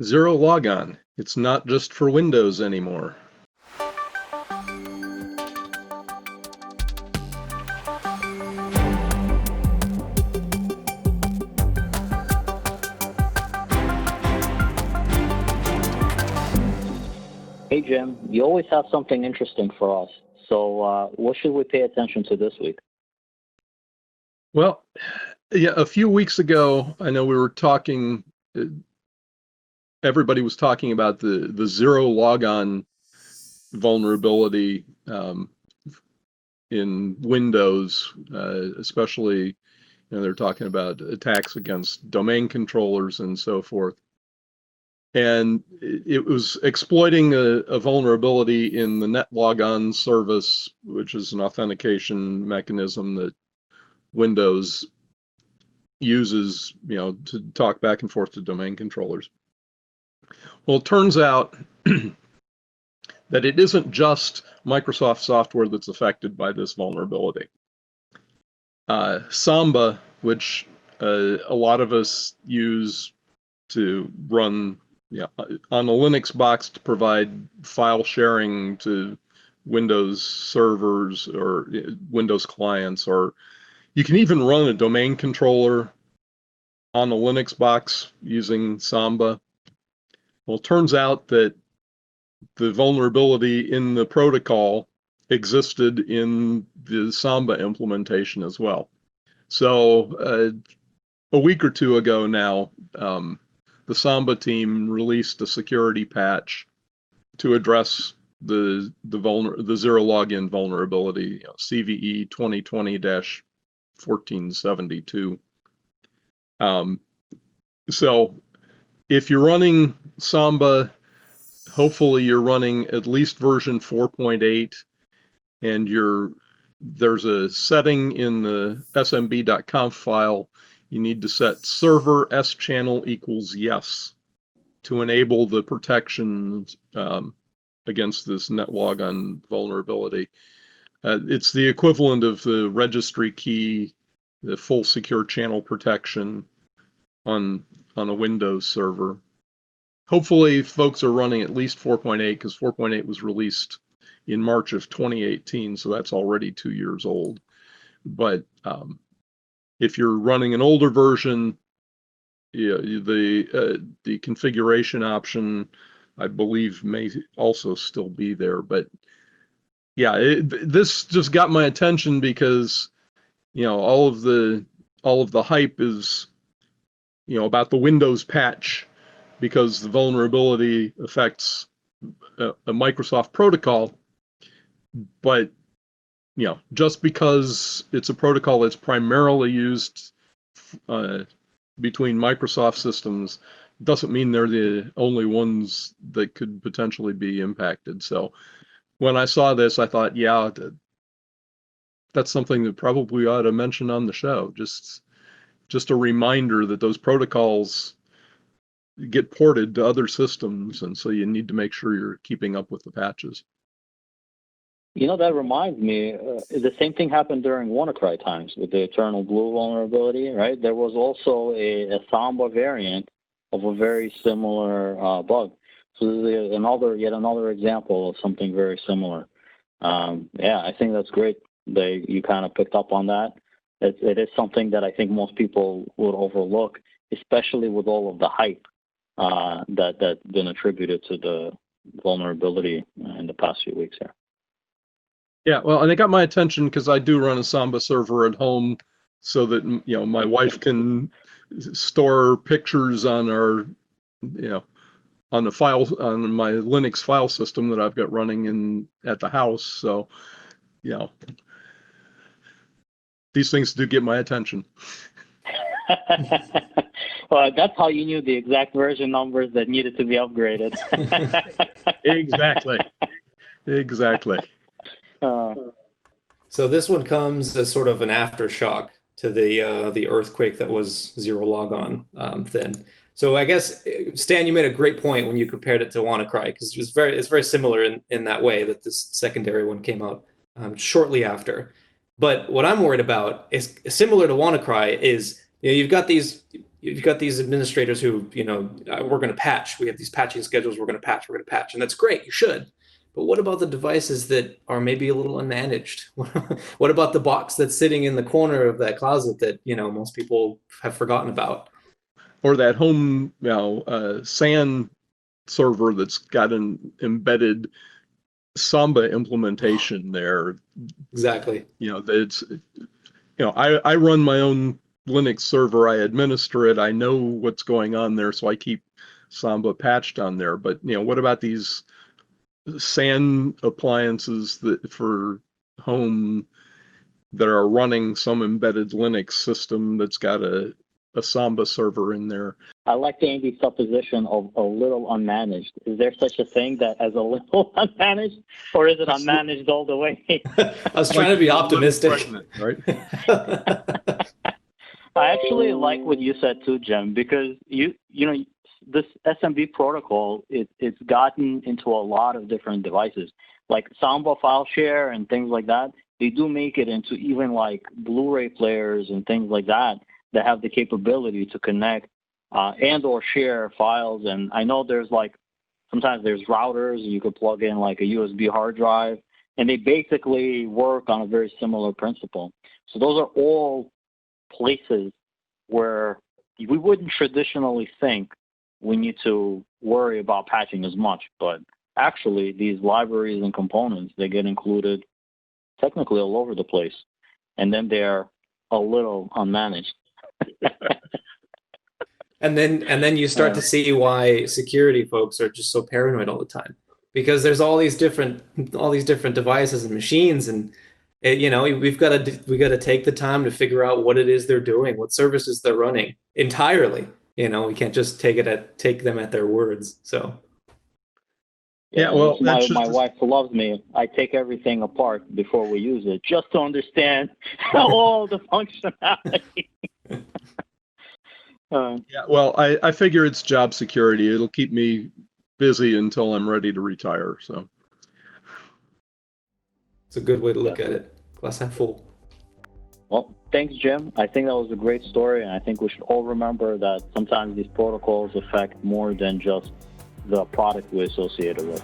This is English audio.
Zerologon. It's not just for Windows anymore. Hey, Jim, you always have something interesting for us. So what should we pay attention to this week? Well, yeah, a few weeks ago, I know we were talking, everybody was talking about the Zerologon vulnerability in Windows, especially, they're talking about attacks against domain controllers and so forth. And it was exploiting a vulnerability in the NetLogon service, which is an authentication mechanism that Windows uses, to talk back and forth to domain controllers. Well, it turns out that it isn't just Microsoft software that's affected by this vulnerability. Samba, which a lot of us use to run on a Linux box to provide file sharing to Windows servers or Windows clients, or you can even run a domain controller on a Linux box using Samba. Well, it turns out that the vulnerability in the protocol existed in the Samba implementation as well. So a week or two ago now, the Samba team released a security patch to address the Zerologin vulnerability, CVE 2020-1472. So if you're running Samba, hopefully you're running at least version 4.8, and there's a setting in the smb.conf file. You need to set server schannel equals yes to enable the protections against this NetLogon vulnerability. It's the equivalent of the registry key, the full secure channel protection on a Windows server. Hopefully folks are running at least 4.8, because 4.8 was released in March of 2018, so that's already 2 years old. But if you're running an older version, the configuration option, I believe, may also still be there. But yeah, this just got my attention because all of the hype is about the Windows patch, because the vulnerability affects a Microsoft protocol. But just because it's a protocol that's primarily used between Microsoft systems doesn't mean they're the only ones that could potentially be impacted. So when I saw this, I thought, yeah, that's something that probably ought to mention on the show. Just a reminder that those protocols get ported to other systems, and so you need to make sure you're keeping up with the patches. That reminds me, the same thing happened during WannaCry times with the Eternal Blue vulnerability, right? There was also a Samba variant of a very similar bug. So this is yet another example of something very similar. Yeah, I think that's great that you kind of picked up on that. It is something that I think most people would overlook, especially with all of the hype that's been attributed to the vulnerability in the past few weeks here. Yeah, well, and it got my attention because I do run a Samba server at home, so that my wife can store pictures on our on the file, on my Linux file system that I've got running at the house. So these things do get my attention. Well, that's how you knew the exact version numbers that needed to be upgraded. Exactly. So this one comes as sort of an aftershock to the earthquake that was Zerologon then. So I guess, Stan, you made a great point when you compared it to WannaCry, because it's very similar in that way, that this secondary one came out shortly after. But what I'm worried about is similar to WannaCry is you've got these you've got these administrators who, we're going to patch. We have these patching schedules. We're going to patch. And that's great. You should. But what about the devices that are maybe a little unmanaged? What about the box that's sitting in the corner of that closet that, most people have forgotten about? Or that home, SAN server that's got an embedded Samba implementation there. Exactly. I run my own Linux server. I administer it. I know what's going on there, so I keep Samba patched on there. But what about these SAN appliances that for home that are running some embedded Linux system that's got a Samba server in there? I like the Andy supposition of a little unmanaged. Is there such a thing that as a little unmanaged, or is it unmanaged all the way? I was trying to be optimistic. Pregnant, right? I actually like what you said too, Jim, because this SMB protocol, it's gotten into a lot of different devices, like Samba file share and things like that. They do make it into even like Blu-ray players and things like that have the capability to connect and or share files. And I know sometimes there's routers you could plug in like a USB hard drive, and they basically work on a very similar principle. So those are all places where we wouldn't traditionally think we need to worry about patching as much, but actually these libraries and components, they get included technically all over the place, and then they're a little unmanaged. And then you start to see why security folks are just so paranoid all the time, because there's all these different devices and machines, and we've got to take the time to figure out what it is they're doing, what services they're running entirely. We can't just take them at their words. So yeah, well, my wife loves me. I take everything apart before we use it, just to understand all the functionality. Yeah, well, I figure it's job security. It'll keep me busy until I'm ready to retire. So it's a good way to look at it. Glass half full. Well, thanks, Jim. I think that was a great story, and I think we should all remember that sometimes these protocols affect more than just the product we associate it with.